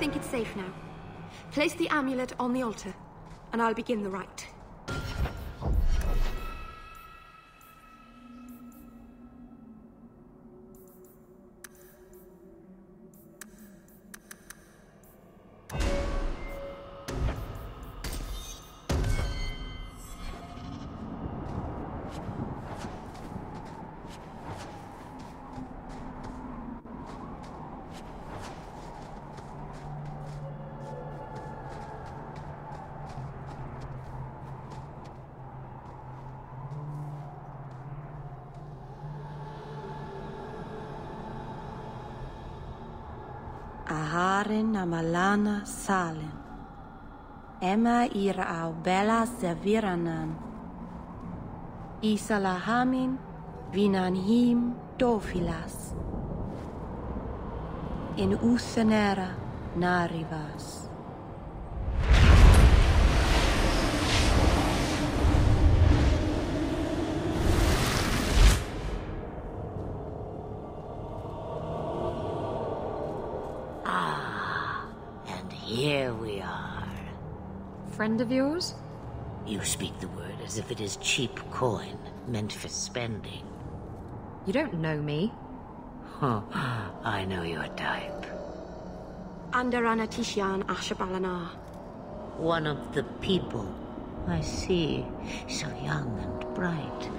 think it's safe now. Place the amulet on the altar, and I'll begin the rite. Aharen amalana salen. Emma ira au bella serviranan. Isalahamin vinanhim dofilas. In usenera narivas. Here we are. Friend of yours? You speak the word as if it is cheap coin, meant for spending. You don't know me. Huh, I know your type. Anderana Tishan Ashabalana. One of the people. I see. So young and bright.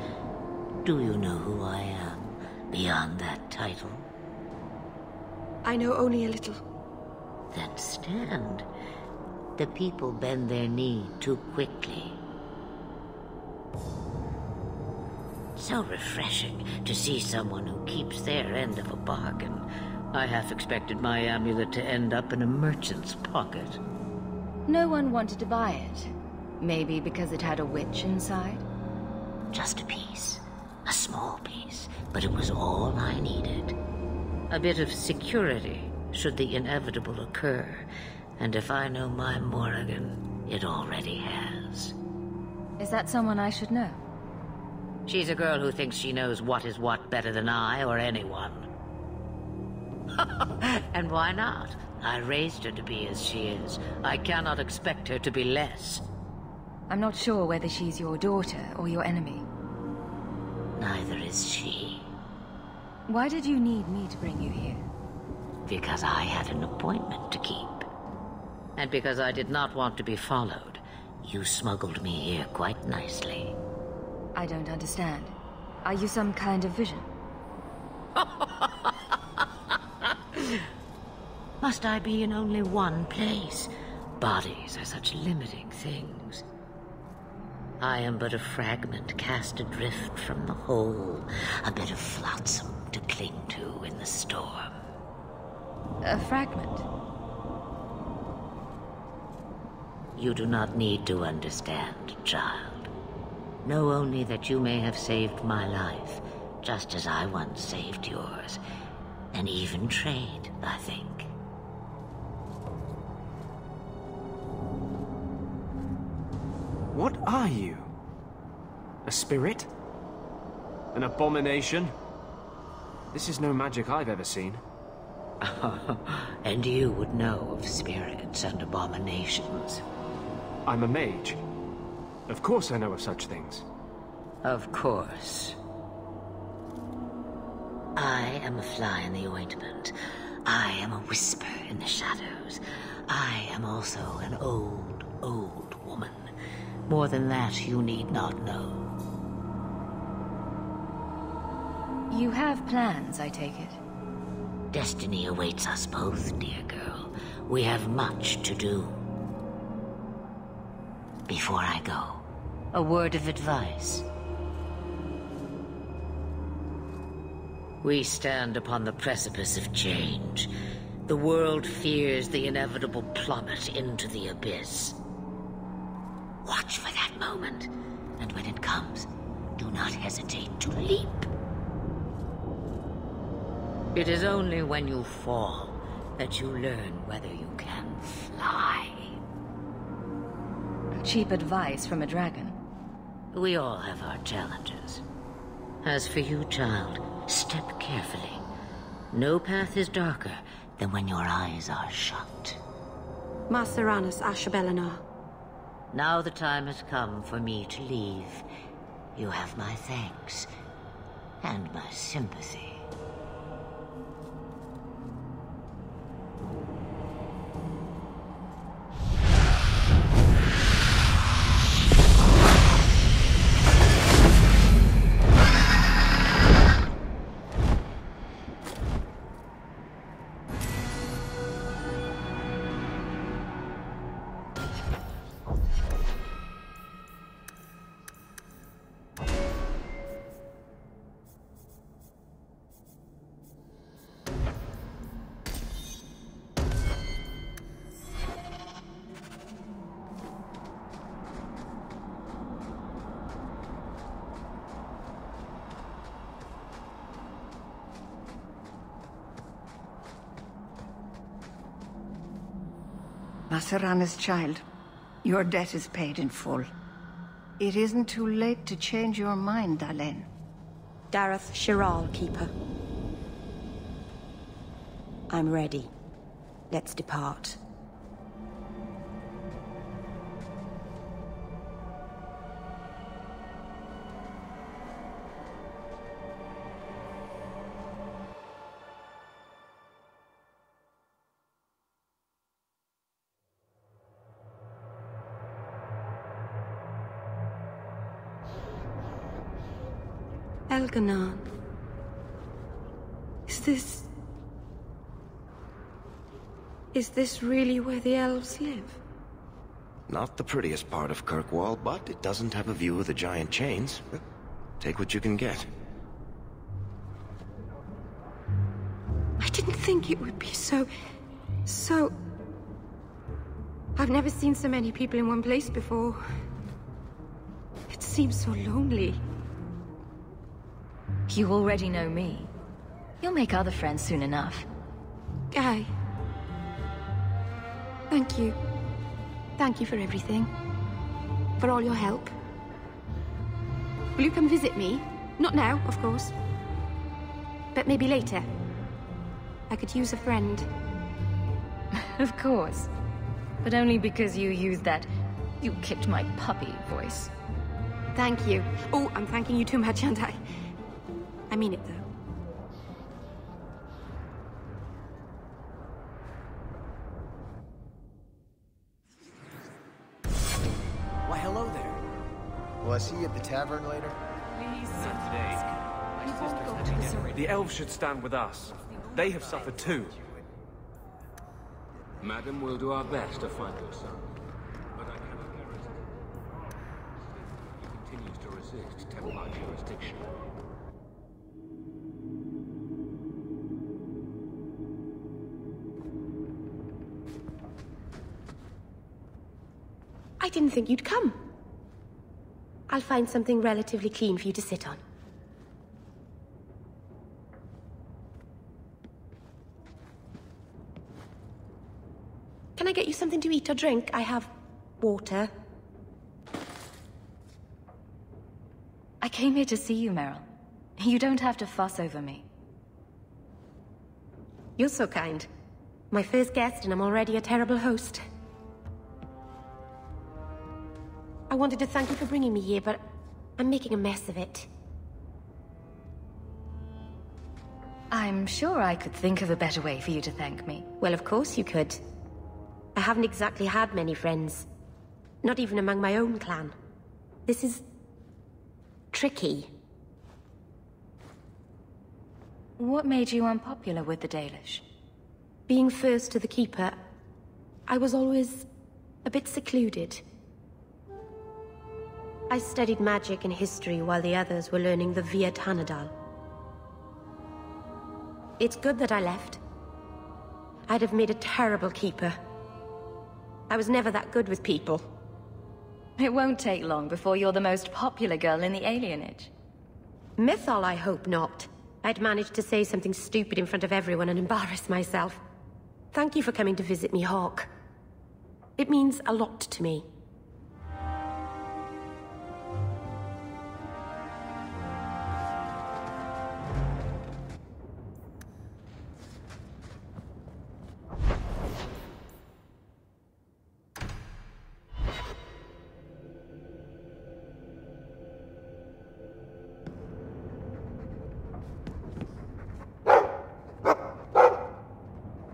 Do you know who I am, beyond that title? I know only a little. Then stand. The people bend their knee too quickly. So refreshing to see someone who keeps their end of a bargain. I half expected my amulet to end up in a merchant's pocket. No one wanted to buy it. Maybe because it had a witch inside? Just a piece. A small piece. But it was all I needed. A bit of security, should the inevitable occur. And if I know my Morrigan, it already has. Is that someone I should know? She's a girl who thinks she knows what is what better than I or anyone. And why not? I raised her to be as she is. I cannot expect her to be less. I'm not sure whether she's your daughter or your enemy. Neither is she. Why did you need me to bring you here? Because I had an appointment to keep. And because I did not want to be followed, you smuggled me here quite nicely. I don't understand. Are you some kind of vision? Must I be in only one place? Bodies are such limiting things. I am but a fragment cast adrift from the whole, a bit of flotsam to cling to in the storm. A fragment? You do not need to understand, child. Know only that you may have saved my life, just as I once saved yours. An even trade, I think. What are you? A spirit? An abomination? This is no magic I've ever seen. And you would know of spirits and abominations. I'm a mage. Of course I know of such things. Of course. I am a fly in the ointment. I am a whisper in the shadows. I am also an old, old woman. More than that, you need not know. You have plans, I take it? Destiny awaits us both, dear girl. We have much to do. Before I go, a word of advice. We stand upon the precipice of change. The world fears the inevitable plummet into the abyss. Watch for that moment, and when it comes, do not hesitate to leap. It is only when you fall that you learn whether you can fly. Cheap advice from a dragon. We all have our challenges. As for you, child, step carefully. No path is darker than when your eyes are shut. Maceranus Ashabellinar. Now the time has come for me to leave. You have my thanks and my sympathy. Macerana's child, your debt is paid in full. It isn't too late to change your mind, Dalen. Dareth Shiral, Keeper. I'm ready. Let's depart. Alguna. Is this really where the elves live? Not the prettiest part of Kirkwall, but it doesn't have a view of the giant chains. Take what you can get. I didn't think it would be so... I've never seen so many people in one place before. It seems so lonely. You already know me. You'll make other friends soon enough. Guy. Thank you. Thank you for everything. For all your help. Will you come visit me? Not now, of course. But maybe later. I could use a friend. Of course. But only because you used that "you kicked my puppy" voice. Thank you. Oh, I'm thanking you too much, aren't I? I mean it, though. Why, hello there. Will I see you at the tavern later? The elves should stand with us. They have suffered too. Madam, we'll do our best to find your son. But I cannot guarantee. He continues to resist Templar jurisdiction. I didn't think you'd come. I'll find something relatively clean for you to sit on. Can I get you something to eat or drink? I have water. I came here to see you, Meryl. You don't have to fuss over me. You're so kind. My first guest, and I'm already a terrible host. I wanted to thank you for bringing me here, but I'm making a mess of it. I'm sure I could think of a better way for you to thank me. Well, of course you could. I haven't exactly had many friends. Not even among my own clan. This is... tricky. What made you unpopular with the Dalish? Being first to the Keeper, I was always a bit secluded. I studied magic and history while the others were learning the Via Tanadal. It's good that I left. I'd have made a terrible Keeper. I was never that good with people. It won't take long before you're the most popular girl in the alienage. Mythol, I hope not. I'd managed to say something stupid in front of everyone and embarrass myself. Thank you for coming to visit me, Hawk. It means a lot to me.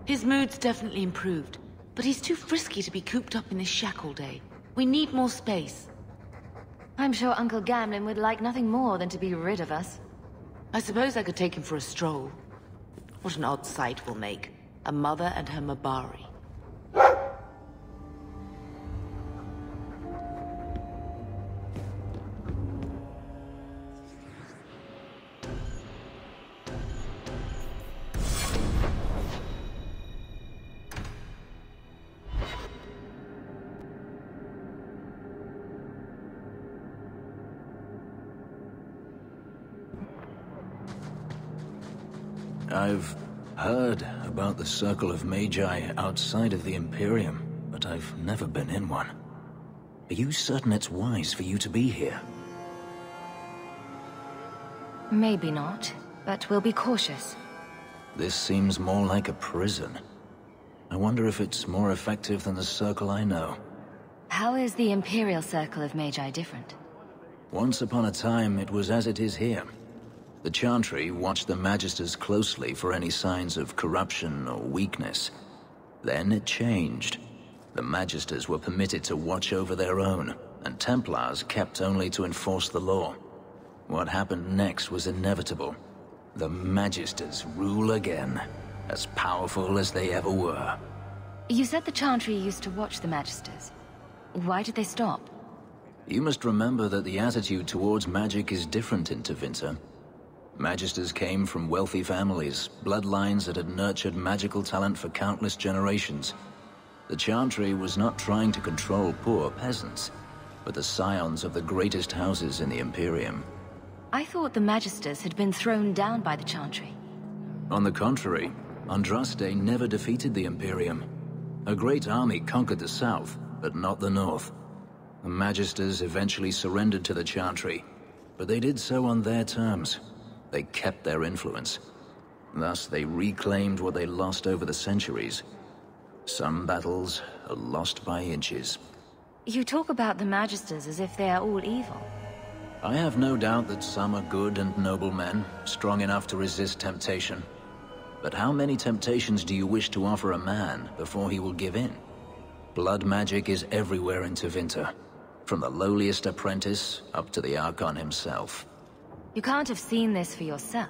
His mood's definitely improved, but he's too frisky to be cooped up in this shack all day. We need more space. I'm sure Uncle Gammon would like nothing more than to be rid of us. I suppose I could take him for a stroll. What an odd sight we'll make. A mother and her Mabari. I've heard about the Circle of Magi outside of the Imperium, but I've never been in one. Are you certain it's wise for you to be here? Maybe not, but we'll be cautious. This seems more like a prison. I wonder if it's more effective than the Circle I know. How is the Imperial Circle of Magi different? Once upon a time, it was as it is here. The Chantry watched the Magisters closely for any signs of corruption or weakness. Then it changed. The Magisters were permitted to watch over their own, and Templars kept only to enforce the law. What happened next was inevitable. The Magisters rule again, as powerful as they ever were. You said the Chantry used to watch the Magisters. Why did they stop? You must remember that the attitude towards magic is different in Tevinter. Magisters came from wealthy families, bloodlines that had nurtured magical talent for countless generations. The Chantry was not trying to control poor peasants, but the scions of the greatest houses in the Imperium. I thought the Magisters had been thrown down by the Chantry. On the contrary, Andraste never defeated the Imperium. A great army conquered the south, but not the north. The Magisters eventually surrendered to the Chantry, but they did so on their terms. They kept their influence. Thus, they reclaimed what they lost over the centuries. Some battles are lost by inches. You talk about the Magisters as if they are all evil. I have no doubt that some are good and noble men, strong enough to resist temptation. But how many temptations do you wish to offer a man before he will give in? Blood magic is everywhere in Tevinter, from the lowliest apprentice up to the Archon himself. You can't have seen this for yourself.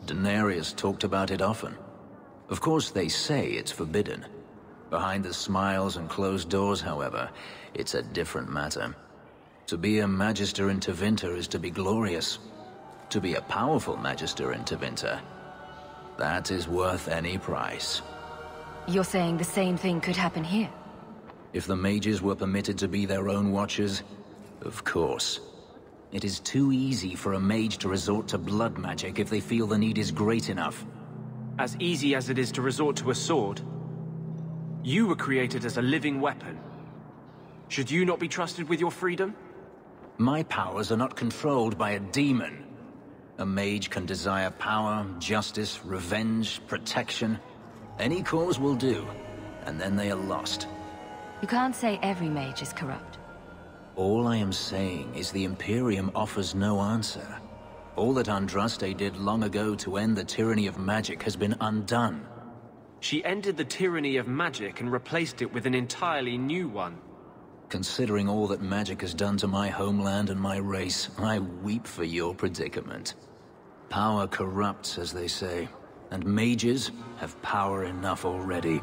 Daenerys talked about it often. Of course, they say it's forbidden. Behind the smiles and closed doors, however, it's a different matter. To be a Magister in Tevinter is to be glorious. To be a powerful Magister in Tevinter, that is worth any price. You're saying the same thing could happen here? If the mages were permitted to be their own watchers, of course. It is too easy for a mage to resort to blood magic if they feel the need is great enough. As easy as it is to resort to a sword. You were created as a living weapon. Should you not be trusted with your freedom? My powers are not controlled by a demon. A mage can desire power, justice, revenge, protection. Any cause will do, and then they are lost. You can't say every mage is corrupt. All I am saying is the Imperium offers no answer. All that Andraste did long ago to end the tyranny of magic has been undone. She ended the tyranny of magic and replaced it with an entirely new one. Considering all that magic has done to my homeland and my race, I weep for your predicament. Power corrupts, as they say, and mages have power enough already.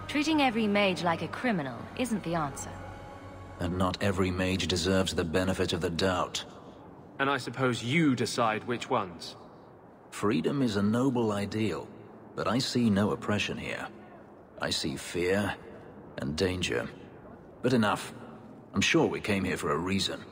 Treating every mage like a criminal isn't the answer. And not every mage deserves the benefit of the doubt. And I suppose you decide which ones. Freedom is a noble ideal, but I see no oppression here. I see fear and danger. But enough. I'm sure we came here for a reason.